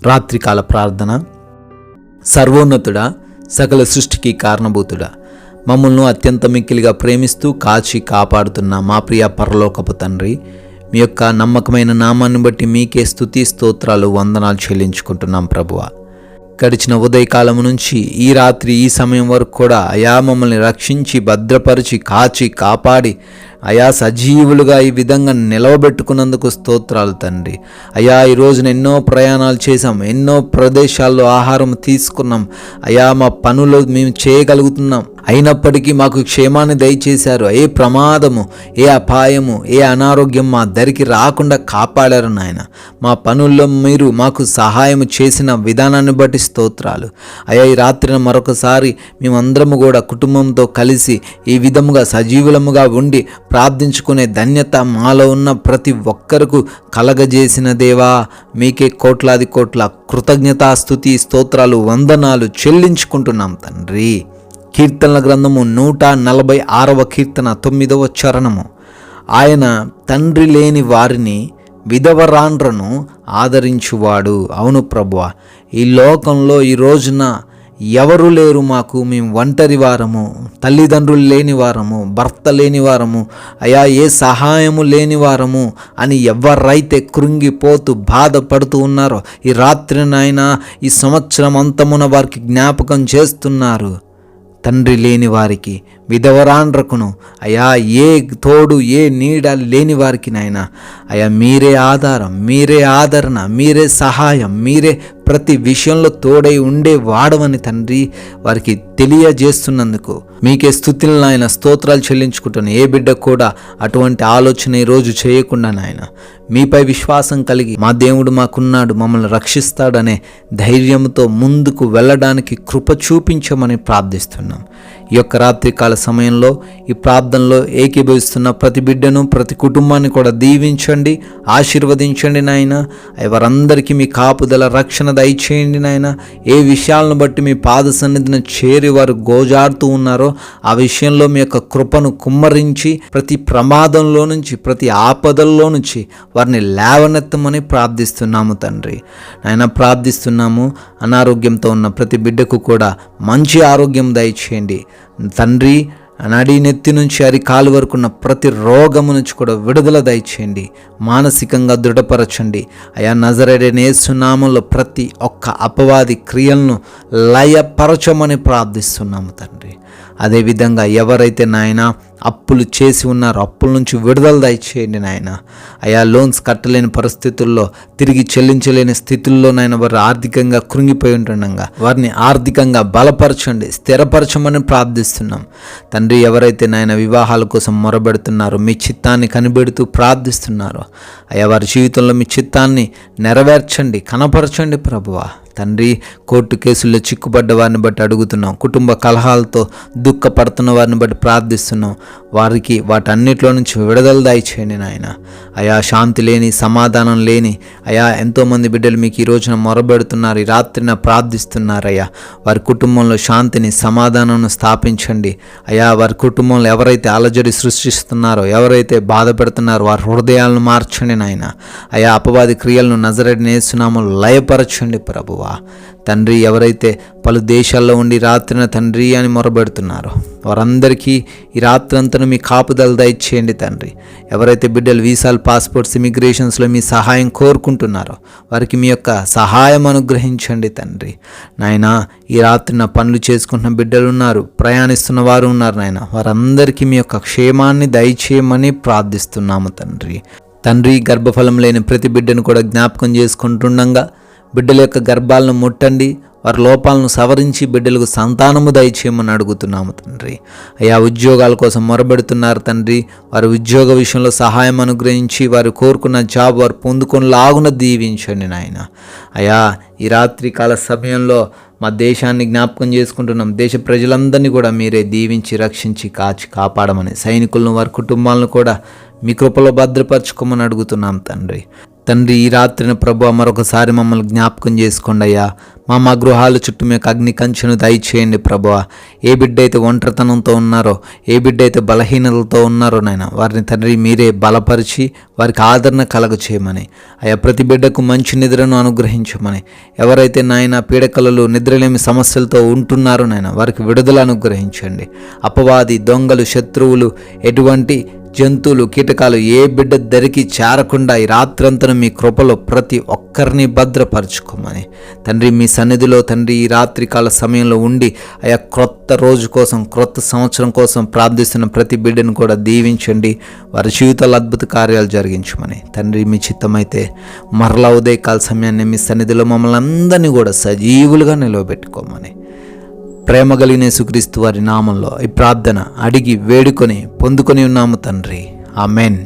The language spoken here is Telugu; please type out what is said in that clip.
రాత్రికాల ప్రార్థన. సర్వోన్నతుడా, సకల సృష్టికి కారణభూతుడా, మమ్మల్ని అత్యంత మిక్కిలిగా ప్రేమిస్తూ కాచి కాపాడుతున్న మా ప్రియ పరలోకపు తండ్రి, మీ యొక్క నమ్మకమైన నామాన్ని బట్టి మీకే స్తుతి స్తోత్రాలు వందనాలు చెల్లించుకుంటున్నాం ప్రభువా. గడిచిన ఉదయకాలం నుంచి ఈ రాత్రి ఈ సమయం వరకు కూడా అయా మమ్మల్ని రక్షించి భద్రపరిచి కాచి కాపాడి అయా సజీవులుగా ఈ విధంగా నిలవబెట్టుకున్నందుకు స్తోత్రాలు తండ్రి. అయా ఈ రోజున ఎన్నో ప్రయాణాలు చేశాం, ఎన్నో ప్రదేశాల్లో ఆహారం తీసుకున్నాం. అయా మా పనులు మేము చేయగలుగుతున్నాం, అయినప్పటికీ మాకు క్షేమాన్ని దయచేశారు. ఏ ప్రమాదము, ఏ అపాయము, ఏ అనారోగ్యం మా దరికి రాకుండా కాపాడారు నాయన. మా పనుల్లో మీరు మాకు సహాయం చేసిన విధానాన్ని బట్టి స్తోత్రాలు. అయా ఈ రాత్రిన మరొకసారి మేమందరము కూడా కుటుంబంతో కలిసి ఈ విధముగా సజీవులముగా ఉండి ప్రార్థించుకునే ధన్యత మాలో ఉన్న ప్రతి ఒక్కరకు కలగజేసిన దేవా, మీకే కోట్లాది కోట్ల కృతజ్ఞతాస్తుతి స్తోత్రాలు వందనాలు చెల్లించుకుంటున్నాం తండ్రి. కీర్తనల గ్రంథము 146వ కీర్తన 9వ చరణము. ఆయన తండ్రి లేని వారిని విధవరాండ్రను ఆదరించువాడు. అవును ప్రభువా, ఈ లోకంలో ఈ రోజున ఎవరు లేరు మాకు, మేము ఒంటరి వారము, తల్లిదండ్రులు లేని వారము, భర్త లేని వారము, అయా ఏ సహాయము లేని వారము అని ఎవరైతే కృంగిపోతూ బాధపడుతూ ఉన్నారో ఈ రాత్రి నాయన ఈ సంవత్సరం అంతమున వారికి జ్ఞాపకం చేస్తున్నారు. తండ్రి లేని వారికి, విధవరాండ్రకును, అయా ఏ తోడు ఏ నీడ లేని వారికి నాయన అయా మీరే ఆధారం, మీరే ఆదరణ, మీరే సహాయం, మీరే ప్రతి విషయంలో తోడై ఉండే వాడవని తండ్రి వారికి తెలియజేస్తున్నందుకు మీకే స్తుతులు నాయన, స్తోత్రాలు చెల్లించుకుంటున్నాను. ఏ బిడ్డ కూడా అటువంటి ఆలోచన ఈరోజు చేయకుండా నాయన మీపై విశ్వాసం కలిగి మా దేవుడు మాకున్నాడు, మమ్మల్ని రక్షిస్తాడనే ధైర్యంతో ముందుకు వెళ్ళడానికి కృప చూపించమని ప్రార్థిస్తున్నాం. ఈ యొక్క రాత్రికాల సమయంలో ఈ ప్రార్థనలో ఏకీభవిస్తున్న ప్రతి బిడ్డను, ప్రతి కుటుంబాన్ని కూడా దీవించండి, ఆశీర్వదించండి నాయన. వారందరికీ మీ కాపుదల రక్షణ దయచేయండి నాయన. ఏ విషయాలను బట్టి మీ పాద సన్నిధిన చేరి వారు గోజాడుతూ ఉన్నారో ఆ విషయంలో మీ యొక్క కృపను కుమ్మరించి ప్రతి ప్రమాదంలో నుంచి, ప్రతి ఆపదల్లో నుంచి వారిని లేవనెత్తమని ప్రార్థిస్తున్నాము తండ్రి. నాయన ప్రార్థిస్తున్నాము, అనారోగ్యంతో ఉన్న ప్రతి బిడ్డకు కూడా మంచి ఆరోగ్యం దయచేయండి తండ్రి. నడి నెత్తి నుంచి అరికాలు వరకు ఉన్న ప్రతి రోగము నుంచి కూడా విడుదల దయచేయండి, మానసికంగా దృఢపరచండి. అయా నజరేయుడైన యేసు నామములో ప్రతి ఒక్క అపవాది క్రియలను లయపరచమని ప్రార్థిస్తున్నాము తండ్రి. అదేవిధంగా ఎవరైతే నాయన అప్పులు చేసి ఉన్నారో అప్పుల నుంచి విడుదల దయచేయండి నాయన. అయా లోన్స్ కట్టలేని పరిస్థితుల్లో, తిరిగి చెల్లించలేని స్థితుల్లో నాయన వారు ఆర్థికంగా కృంగిపోయి ఉంటుండగా వారిని ఆర్థికంగా బలపరచండి, స్థిరపరచమని ప్రార్థిస్తున్నాం తండ్రి. ఎవరైతే నాయన వివాహాల కోసం మొరబెడుతున్నారో, మీ చిత్తాన్ని కనిపెడుతూ ప్రార్థిస్తున్నారో అయా వారి జీవితంలో మీ చిత్తాన్ని నెరవేర్చండి, కనపరచండి ప్రభువా తండ్రి. కోర్టు కేసుల్లో చిక్కుపడ్డ వారిని బట్టి అడుగుతున్నాం, కుటుంబ కలహాలతో దుఃఖపడుతున్న వారిని బట్టి ప్రార్థిస్తున్నాం. వారికి వాటన్నిటిలో నుంచి విడుదల దయచేయండి నాయన. అయా శాంతి లేని, సమాధానం లేని అయా ఎంతోమంది బిడ్డలు మీకు ఈ రోజున మొరబెడుతున్నారు, ఈ రాత్రిన ప్రార్థిస్తున్నారయ్యా. వారి కుటుంబంలో శాంతిని, సమాధానాన్ని స్థాపించండి అయా. వారి కుటుంబంలో ఎవరైతే అలజడి సృష్టిస్తున్నారో, ఎవరైతే బాధ పెడుతున్నారో వారి హృదయాలను మార్చండి నాయన. అయా అపవాది క్రియలను నజరేయుడైన యేసు నామములో లయపరచండి ప్రభువా తండ్రి. ఎవరైతే పలు దేశాల్లో ఉండి రాత్రిన తండ్రి అని మొరబెడుతున్నారో వారందరికీ ఈ రాత్రంతను మీ కాపుదల దయచేయండి తండ్రి. ఎవరైతే బిడ్డలు వీసాలు, పాస్పోర్ట్స్, ఇమిగ్రేషన్స్లో మీ సహాయం కోరుకుంటున్నారో వారికి మీ యొక్క సహాయం అనుగ్రహించండి తండ్రి. నాయన ఈ రాత్రిన పనులు చేసుకుంటున్న బిడ్డలు ఉన్నారు, ప్రయాణిస్తున్న వారు ఉన్నారు నాయన. వారందరికీ మీ యొక్క క్షేమాన్ని దయచేయమని ప్రార్థిస్తున్నాము తండ్రి. గర్భఫలం లేని ప్రతి బిడ్డను కూడా జ్ఞాపకం చేసుకుంటుండగా బిడ్డల యొక్క గర్భాలను ముట్టండి, వారి లోపాలను సవరించి బిడ్డలకు సంతానము దయచేయమని అడుగుతున్నాము తండ్రి. అయా ఉద్యోగాల కోసం మొరబెడుతున్నారు తండ్రి. వారి ఉద్యోగ విషయంలో సహాయం అనుగ్రహించి వారు కోరుకున్న జాబ్ వారు పొందుకొనిలాగున దీవించండి నాయన. అయా ఈ రాత్రి కాల సమయంలో మా దేశాన్ని జ్ఞాపకం చేసుకుంటున్నాం. దేశ ప్రజలందరినీ కూడా మీరే దీవించి, రక్షించి, కాచి కాపాడమని, సైనికులను వారి కుటుంబాలను కూడా మీ కృపలో భద్రపరచుకోమని అడుగుతున్నాం తండ్రి. తండ్రి, ఈ రాత్రిన ప్రభు మరొకసారి మమ్మల్ని జ్ఞాపకం చేసుకోండి అయ్యా. మా గృహాల చుట్టూ మీకు అగ్ని కంచెను దయచేయండి ప్రభువ. ఏ బిడ్డ అయితే ఒంటరితనంతో ఉన్నారో, ఏ బిడ్డ అయితే బలహీనతలతో ఉన్నారో నాయన, వారిని తండ్రి మీరే బలపరిచి వారికి ఆదరణ కలగ చేయమని, అయ్యా ప్రతి బిడ్డకు మంచి నిద్రను అనుగ్రహించమని, ఎవరైతే నాయన పీడకలలు నిద్రలేమి సమస్యలతో ఉంటున్నారో నాయన, వారికి విడుదల అనుగ్రహించండి. అపవాది, దొంగలు, శత్రువులు, ఎటువంటి జంతువులు, కీటకాలు ఏ బిడ్డ దరికి చేరకుండా ఈ రాత్రంతను మీ కృపలో ప్రతి ఒక్కరిని భద్రపరచుకోమని తండ్రి, మీ సన్నిధిలో తండ్రి ఈ రాత్రికాల సమయంలో ఉండి ఆయా క్రొత్త రోజు కోసం, క్రొత్త సంవత్సరం కోసం ప్రార్థిస్తున్న ప్రతి బిడ్డను కూడా దీవించండి. వారి జీవితాల అద్భుత కార్యాలు జరిగించమని తండ్రి, మీ చిత్తమైతే మరలా ఉదయకాల సమయాన్ని మీ సన్నిధిలో మమ్మల్ని అందరినీ కూడా సజీవులుగా నిలవబెట్టుకోమని ప్రేమ కలిగిన యేసుక్రీస్తు వారి నామంలో ఈ ప్రార్థన అడిగి వేడుకొని పొందుకొని ఉన్నాము తండ్రి. ఆమెన్.